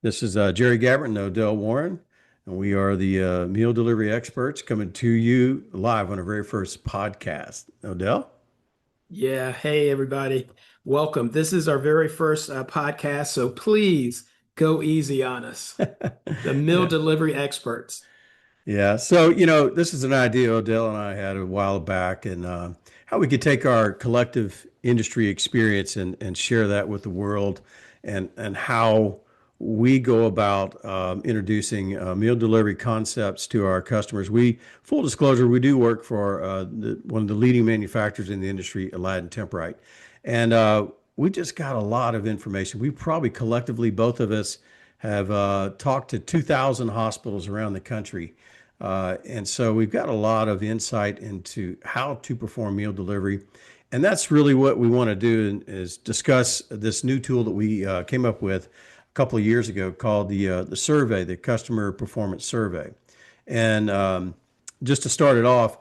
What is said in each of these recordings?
This is Jerry Gabbert and Odell Warren, and we are the meal delivery experts coming to you live on our very first podcast. Odell? Yeah. Hey, everybody. Welcome. This is our very first podcast, so please go easy on us, the meal Yeah. delivery experts. Yeah. This is an idea Odell and I had a while back, and how we could take our collective industry experience and share that with the world, and how we go about introducing meal delivery concepts to our customers. Full disclosure, we do work for one of the leading manufacturers in the industry, Aladdin Temperite, and we just got a lot of information. We probably collectively, both of us, have talked to 2,000 hospitals around the country, and so we've got a lot of insight into how to perform meal delivery. And that's really what we want to do is discuss this new tool that we came up with a couple of years ago called the survey, the Customer Performance Survey. And just to start it off,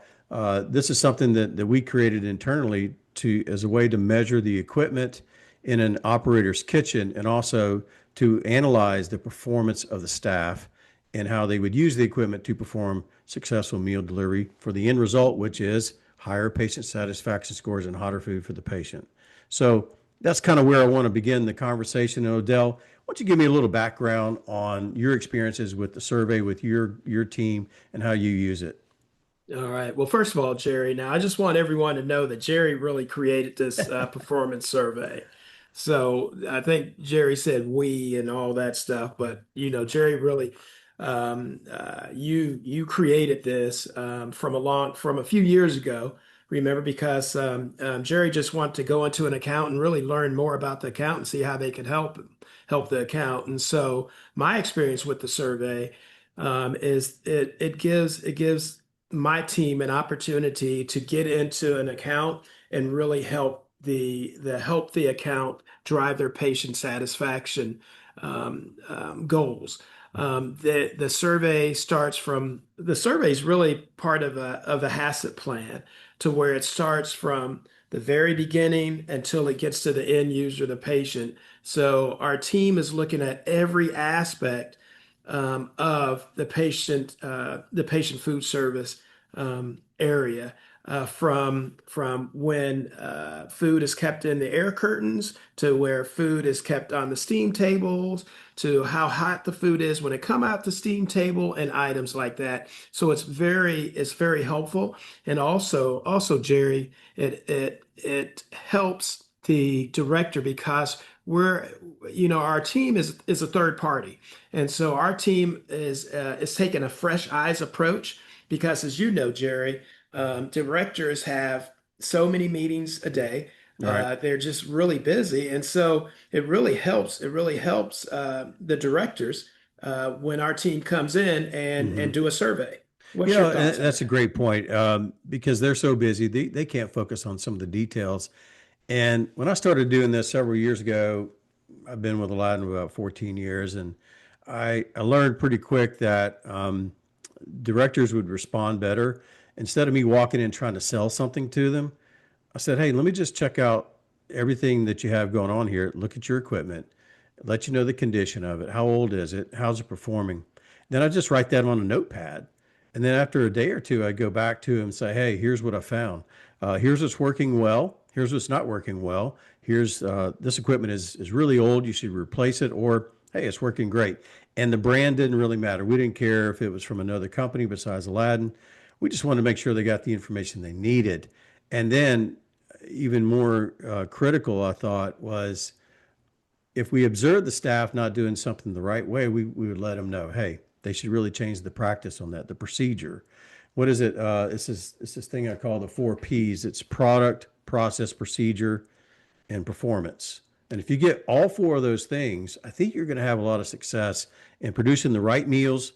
this is something that we created internally to as a way to measure the equipment in an operator's kitchen and also to analyze the performance of the staff and how they would use the equipment to perform successful meal delivery for the end result, which is higher patient satisfaction scores and hotter food for the patient. So that's kind of where I want to begin the conversation. Odell, why don't you give me a little background on your experiences with the survey with your team and how you use it? All right. Well, first of all, Jerry, now I just want everyone to know that Jerry really created this performance survey. So I think Jerry said we and all that stuff, but Jerry really, you created this from a few years ago. Remember, because Jerry just wanted to go into an account and really learn more about the account and see how they could help the account. And so my experience with the survey is it gives my team an opportunity to get into an account and really help the account drive their patient satisfaction goals. The survey is really part of a HACCP plan to where it starts from the very beginning until it gets to the end user, the patient. So our team is looking at every aspect of the patient food service area, from when food is kept in the air curtains to where food is kept on the steam tables to how hot the food is when it come out the steam table and items like that. So it's very helpful. And also Jerry, it helps the director because our team is a third party. And so our team is taking a fresh eyes approach because, as you know, Jerry, directors have so many meetings a day. All right. They're just really busy, and so it really helps. It really helps the directors when our team comes in and Mm-hmm. do a survey. What's your And thoughts on that's a that? great point because they're so busy, they can't focus on some of the details. And when I started doing this several years ago, I've been with Aladdin about 14 years, and I learned pretty quick that directors would respond better. Instead of me walking in trying to sell something to them, I said, hey, let me just check out everything that you have going on here. Look at your equipment, let you know the condition of it. How old is it? How's it performing? Then I just write that on a notepad. And then after a day or two, I go back to him and say, hey, here's what I found. Here's what's working well. Here's what's not working well. Here's this equipment is really old. You should replace it. Or, hey, it's working great. And the brand didn't really matter. We didn't care if it was from another company besides Aladdin. We just wanted to make sure they got the information they needed. And then, even more critical, I thought, was if we observed the staff not doing something the right way, we would let them know, hey, they should really change the practice on that, the procedure. What is it? It's this thing I call the four P's. It's product, process, procedure, and performance. And if you get all four of those things, I think you're going to have a lot of success in producing the right meals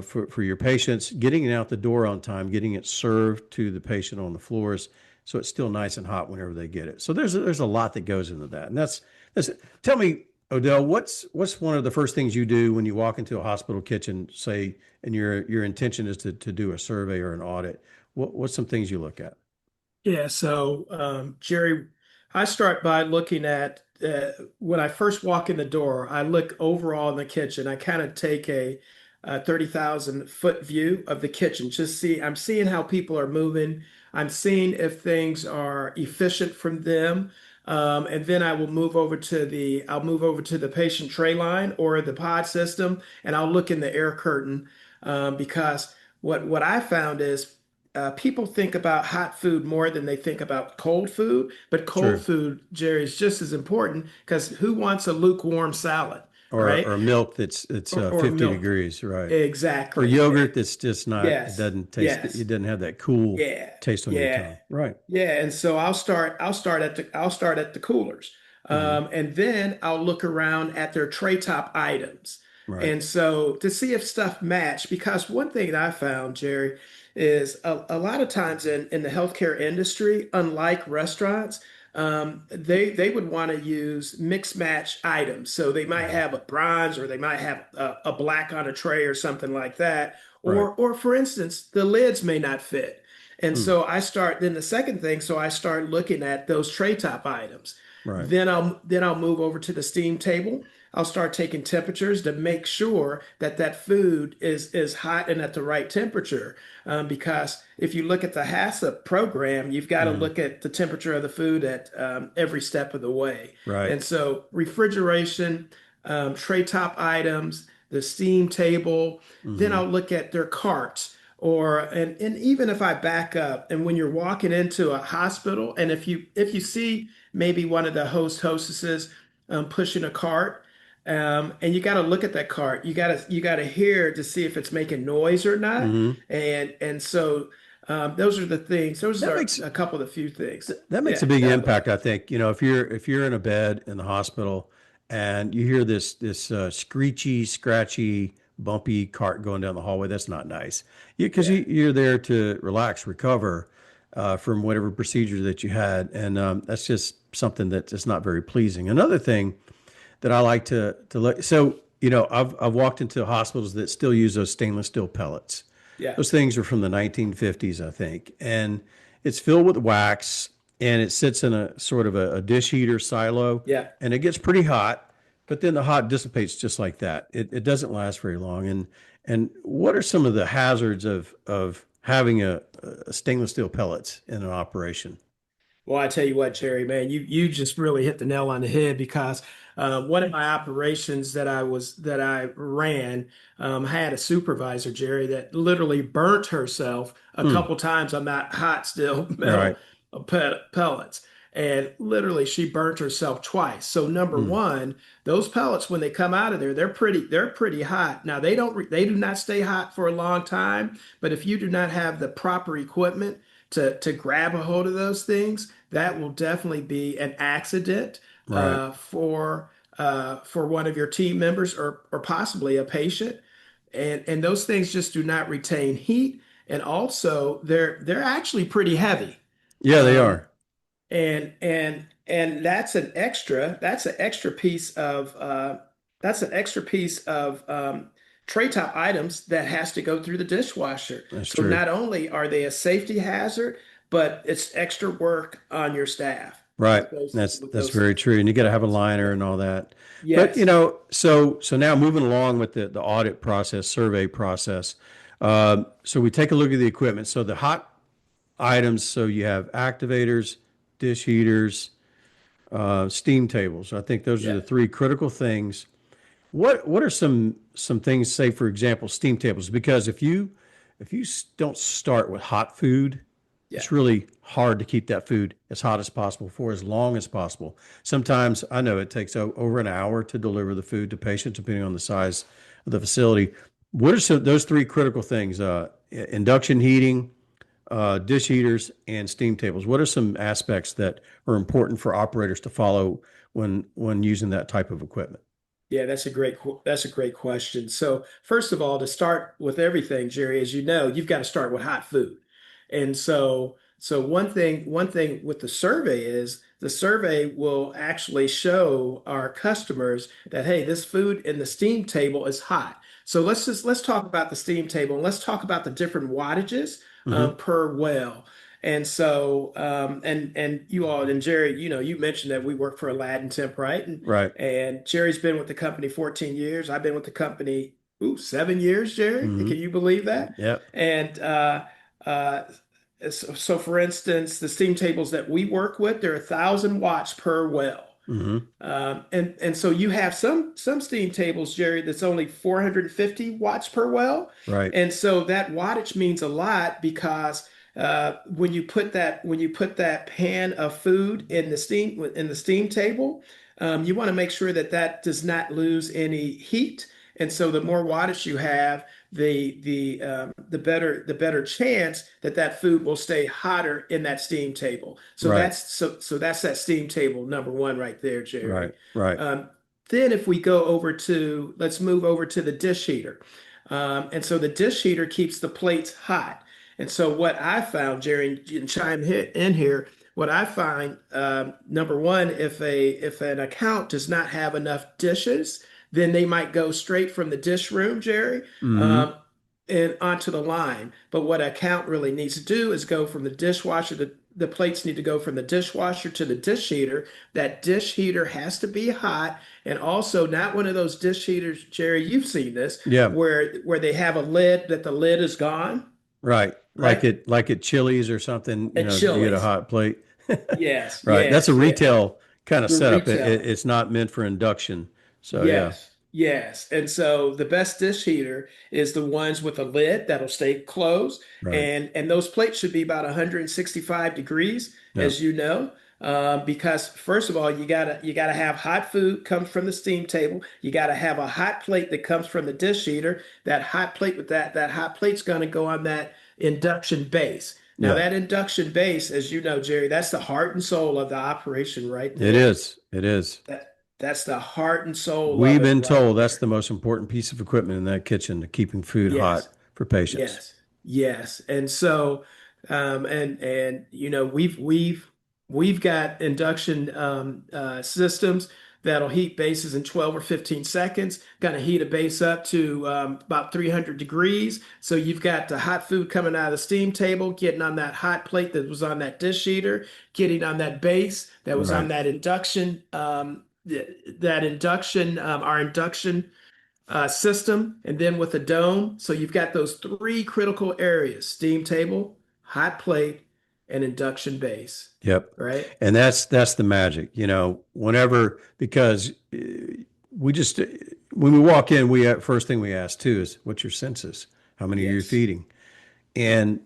for your patients, getting it out the door on time, getting it served to the patient on the floors, so it's still nice and hot whenever they get it. So there's a lot that goes into that, and that's. Tell me, Odell, what's one of the first things you do when you walk into a hospital kitchen, say, and your intention is to do a survey or an audit? What's some things you look at? Yeah, so Jerry, I start by looking at when I first walk in the door, I look overall in the kitchen. I kind of take a 30,000 foot view of the kitchen. I'm seeing how people are moving. I'm seeing if things are efficient from them. And then I'll move over to the patient tray line or the pod system, and I'll look in the air curtain because what I found is people think about hot food more than they think about cold food, but cold True. food, Jerry, is just as important because who wants a lukewarm salad, right? Or milk that's Or 50 milk. degrees, right? Or Exactly. yogurt that's just not, it Yes. doesn't taste, it Yes. doesn't have that cool Yeah. taste on your Yeah. tongue. Right. Yeah, and so I'll start at the coolers. Hmm. And then I'll look around at their tray top items. Right. And so to see if stuff match, because one thing that I found, Jerry, is a lot of times in the healthcare industry, unlike restaurants, they would want to use mix match items. So they might Hmm. have a bronze or they might have a black on a tray or something like that. Right. Or for instance, the lids may not fit. And Mm. so then the second thing, so I start looking at those tray top items. Right. Then I'll move over to the steam table. I'll start taking temperatures to make sure that that food is hot and at the right temperature. Because if you look at the HACCP program, you've got to Hmm. look at the temperature of the food at every step of the way. Right. And so refrigeration, tray top items, the steam table. Then Hmm. I'll look at their carts and even if I back up and when you're walking into a hospital and if you see maybe one of the hostesses pushing a cart and you got to look at that cart, you got to hear to see if it's making noise or not, Hmm. and so those are the things, those That are makes a couple of the few things. that makes Yeah, a big that would. impact, I think. If you're in a bed in the hospital and you hear this screechy, scratchy, bumpy cart going down the hallway, that's not nice. Because Yeah. you're there to relax, recover from whatever procedure that you had, and that's just something that's just not very pleasing. Another thing that I like to look. So I've walked into hospitals that still use those stainless steel pellets. Yeah. Those things are from the 1950s, I think, and it's filled with wax, and it sits in a sort of a dish heater silo, Yeah. and it gets pretty hot, but then the hot dissipates just like that. It doesn't last very long. And what are some of the hazards of having a stainless steel pellets in an operation? Well, I tell you what, Jerry, man, you just really hit the nail on the head because one of my operations that I ran had a supervisor, Jerry, that literally burnt herself a Hmm. couple times on that hot steel metal Right. pellets, and literally she burnt herself twice. So number Hmm. one, those pellets when they come out of there, they're pretty hot. Now they do not stay hot for a long time, but if you do not have the proper equipment to grab a hold of those things, that will definitely be an accident Right. for one of your team members or possibly a patient. And those things just do not retain heat. And also they're actually pretty heavy. Yeah, they Um, are. and that's an extra piece of tray top items that has to go through the dishwasher. That's So true. not only are they a safety hazard, but it's extra work on your staff Right. with those That's with that's those very true. And you got to have a items. liner Yeah. and all that. But Yes. so now moving along with the audit process, survey process. So we take a look at the equipment. So the hot items. So you have activators, dish heaters, steam tables. I think those are Yeah. the three critical things. What are some things? Say for example, steam tables. Because if you don't start with hot food, Yeah. it's really hard to keep that food as hot as possible for as long as possible. Sometimes I know it takes over an hour to deliver the food to patients, depending on the size of the facility. What are those three critical things? Induction heating, dish heaters, and steam tables. What are some aspects that are important for operators to follow when using that type of equipment? Yeah, that's a great question. So first of all, to start with everything, Jerry, as you know, you've got to start with hot food. And so one thing with the survey is the survey will actually show our customers that hey, this food in the steam table is hot. So let's talk about the steam table and let's talk about the different wattages Hmm. per well. And so, and you all and Jerry, you mentioned that we work for Aladdin Temp, right? Right. And Jerry's been with the company 14 years. I've been with the company, 7 years, Jerry. Hmm. Can you believe that? Yep. And uh, so, for instance, the steam tables that we work with, they're 1,000 watts per well. Hmm. And so you have some steam tables, Jerry, that's only 450 watts per well. Right. And so that wattage means a lot because when you put that pan of food in the steam table, you want to make sure that that does not lose any heat. And so the more wattage you have, the better chance that that food will stay hotter in that steam table. So Right. that's that steam table number one right there, Jerry. Right. Right. Um, then if we go over to, let's move over to the dish heater. And so the dish heater keeps the plates hot. And so what I found, Jerry, and you can in here, what I find, number one, if an account does not have enough dishes, then they might go straight from the dish room, Jerry, Hmm. um, and onto the line. But what an account really needs to do is go from the dishwasher. The plates need to go from the dishwasher to the dish heater. That dish heater has to be hot, and also not one of those dish heaters, Jerry. You've seen this, Yeah. where they have a lid that the lid is gone, Right. right? Like at Chili's or something, At you get a Chili's. hot plate. Yes, Right. That's a yes, yeah. retail kind of The setup. retail. It's not meant for induction. So yeah. Yes, yes. And so the best dish heater is the ones with a lid that'll stay closed. Right. And those plates should be about 165 degrees, Yeah. as you know. Because first of all, you gotta have hot food comes from the steam table. You gotta have a hot plate that comes from the dish heater. That hot plate with that hot plate's gonna go on that induction base. Now Yeah. that induction base, as you know, Jerry, that's the heart and soul of the operation right It there. is. It is. That's the heart and soul of We've it been right told that's there. the most important piece of equipment in that kitchen to keeping food Yes, hot for patients. yes, yes. And so, and we've got induction systems that'll heat bases in 12 or 15 seconds. Gonna heat a base up to about 300 degrees. So you've got the hot food coming out of the steam table, getting on that hot plate that was on that dish heater, getting on that base that was on Right. that induction. Our induction system, and then with a dome. So you've got those three critical areas: steam table, hot plate, and induction base, Yep. right? And that's the magic, whenever, because we just, when we walk in, first thing we ask too is, what's your census? How many are you Yes, feeding? And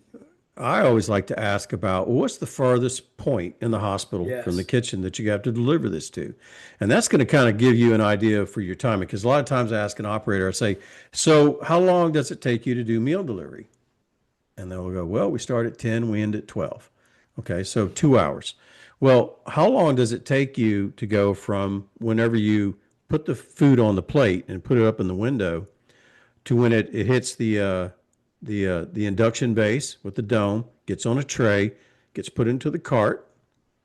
I always like to ask about, well, what's the farthest point in the hospital from the yes, kitchen that you have to deliver this to? And that's going to kind of give you an idea for your timing. Because a lot of times I ask an operator, I say, so how long does it take you to do meal delivery? And they'll go, well, we start at 10, we end at 12. Okay, so 2 hours. Well, how long does it take you to go from whenever you put the food on the plate and put it up in the window to when it hits the induction base with the dome, gets on a tray, gets put into the cart,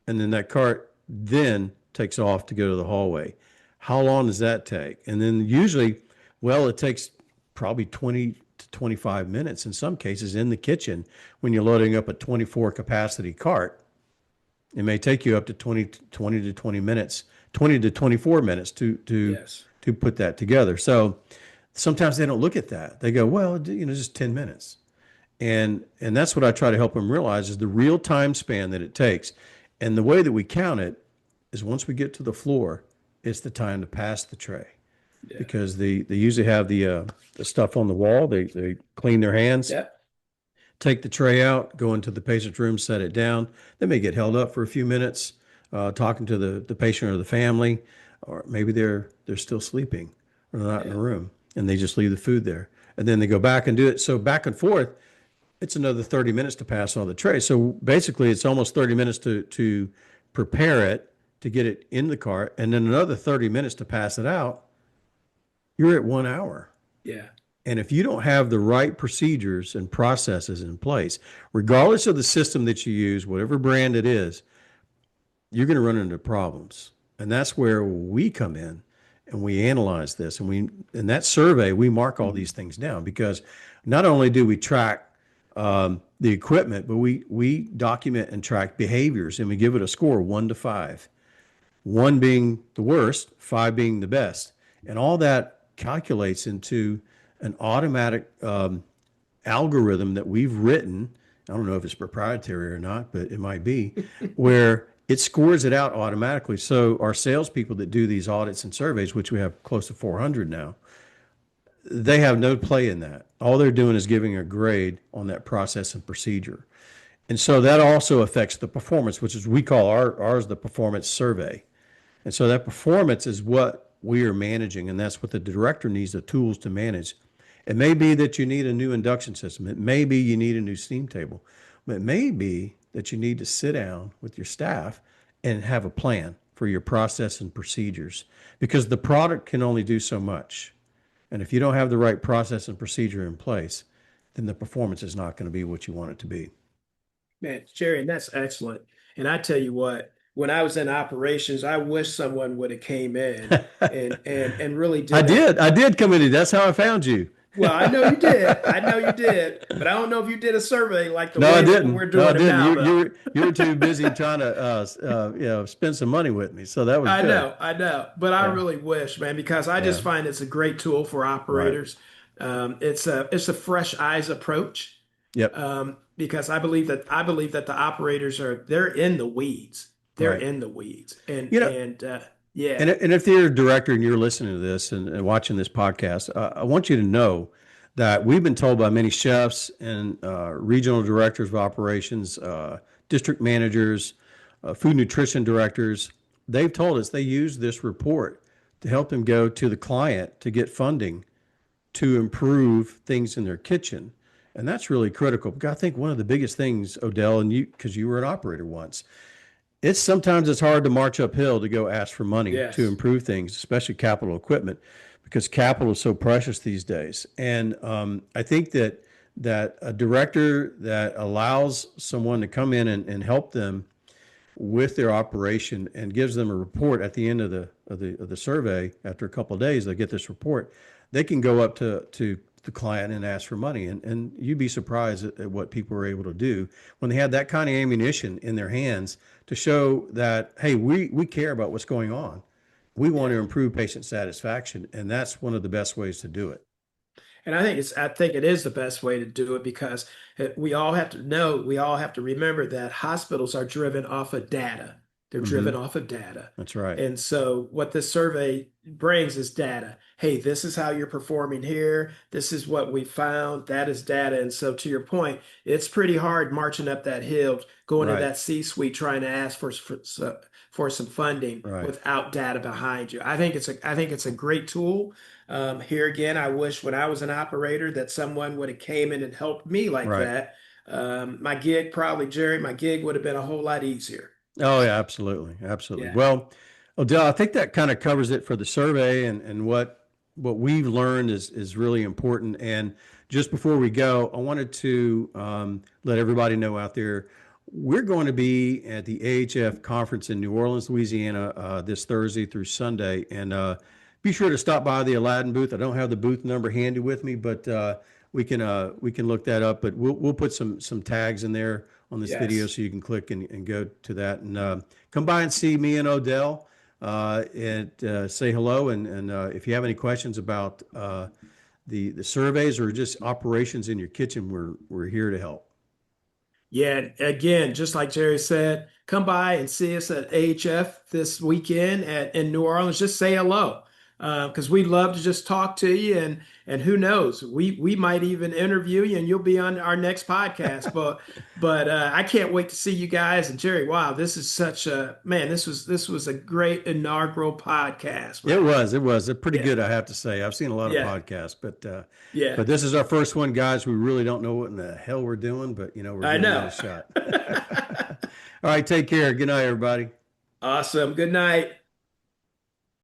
and then that cart then takes off to go to the hallway. How long does that take? And then usually, well, it takes probably 20 to 25 minutes in some cases in the kitchen when you're loading up a 24 capacity cart. It may take you up to 20 to 20 minutes, 20 to 24 minutes yes, to put that together. So sometimes they don't look at that. They go, well, just 10 minutes. And that's what I try to help them realize is the real time span that it takes. And the way that we count it is once we get to the floor, it's the time to pass the tray yeah, because they usually have the stuff on the wall. They clean their hands, yep, take the tray out, go into the patient's room, set it down. They may get held up for a few minutes, talking to the patient or the family, or maybe they're still sleeping or they're not in yeah, the room, and they just leave the food there, and then they go back and do it. So back and forth, it's another 30 minutes to pass on the tray. So basically, it's almost 30 minutes to prepare it to get it in the cart, and then another 30 minutes to pass it out. You're at 1 hour. yeah, And if you don't have the right procedures and processes in place, regardless of the system that you use, whatever brand it is, you're going to run into problems. And that's where we come in and we analyze this. And in that survey, we mark all these things down because not only do we track the equipment, but we document and track behaviors, and we give it a score 1 to 5. 1 being the worst, 5 being the best, and all that calculates into an automatic algorithm that we've written. I don't know if it's proprietary or not, but it might be, where it scores it out automatically. So our salespeople that do these audits and surveys, which we have close to 400 now, they have no play in that. All they're doing is giving a grade on that process and procedure. And so that also affects the performance, which is we call ours the performance survey. And so that performance is what we are managing, and that's what the director needs the tools to manage. It may be that you need a new induction system. It may be you need a new steam table. But it may be that you need to sit down with your staff and have a plan for your process and procedures, because the product can only do so much. And if you don't have the right process and procedure in place, then the performance is not going to be what you want it to be. Man, Jerry, and that's excellent. And I tell you what, when I was in operations, I wish someone would have came in and really I did did. I did come in. That's how I found you. well, I know you did. I know you did. But I don't know if you did a survey like the No, I way that didn't. we're No, I doing it didn't. now, You though. were too busy trying to spend some money with me. So that was good. I know. But I Yeah. really wish, man, because I just Yeah. find it's a great tool for Right. operators. It's a fresh eyes approach. Yep. Because I believe that the operators they're in the weeds. They're Right. in the weeds. You know, Yeah. and if you're a director and you're listening to this and watching this podcast, I want you to know that we've been told by many chefs and regional directors of operations, district managers, food nutrition directors, they've told us they use this report to help them go to the client to get funding to improve things in their kitchen. And that's really critical. Because I think one of the biggest things, Odell, and you, because you were an operator once, sometimes it's hard to march uphill to go ask for money to Yes. improve things, especially capital equipment, because capital is so precious these days. And I think that a director that allows someone to come in and help them with their operation and gives them a report at the end of the survey, after a couple of days, they get this report. They can go up to the client and ask for money, and you'd be surprised at what people are able to do when they have that kind of ammunition in their hands to show that, hey, we care about what's going on. We want to improve patient satisfaction, and that's one of the best ways to do it. And I think it is the best way to do it because we all have to remember that hospitals are driven off of data. They're driven Hmm. off of data. That's right. And so what this survey brings is data. Hey, this is how you're performing here. This is what we found. That is data. And so to your point, it's pretty hard marching up that hill, going to Right. that C-suite trying to ask for some funding Right. without data behind you. I think it's a great tool. Here again, I wish when I was an operator that someone would have came in and helped me like Right. that. My gig probably, Jerry, my gig would have been a whole lot easier. Oh, yeah, absolutely. Absolutely. Yeah. Well, Odell, I think that kind of covers it for the survey, and what we've learned is really important. And just before we go, I wanted to let everybody know out there, we're going to be at the AHF conference in New Orleans, Louisiana, this Thursday through Sunday. And be sure to stop by the Aladdin booth. I don't have the booth number handy with me, but we can look that up. But we'll put some tags in there on this video Yes. so you can click and go to that, and come by and see me and Odell, and say hello. And if you have any questions about the surveys or just operations in your kitchen, we're here to help. Yeah, again, just like Jerry said, come by and see us at AHF this weekend in New Orleans. Just say hello, because we'd love to just talk to you, and who knows, we might even interview you, and you'll be on our next podcast. But I can't wait to see you guys. And Jerry, wow, this is such a man. This was a great inaugural podcast, It man. was. It was pretty Yeah, good, I have to say. I've seen a lot of yeah, podcasts, yeah. but this is our first one, guys. We really don't know what in the hell we're doing, but we're I giving it a know. shot. All right, take care. Good night, everybody. Awesome. Good night.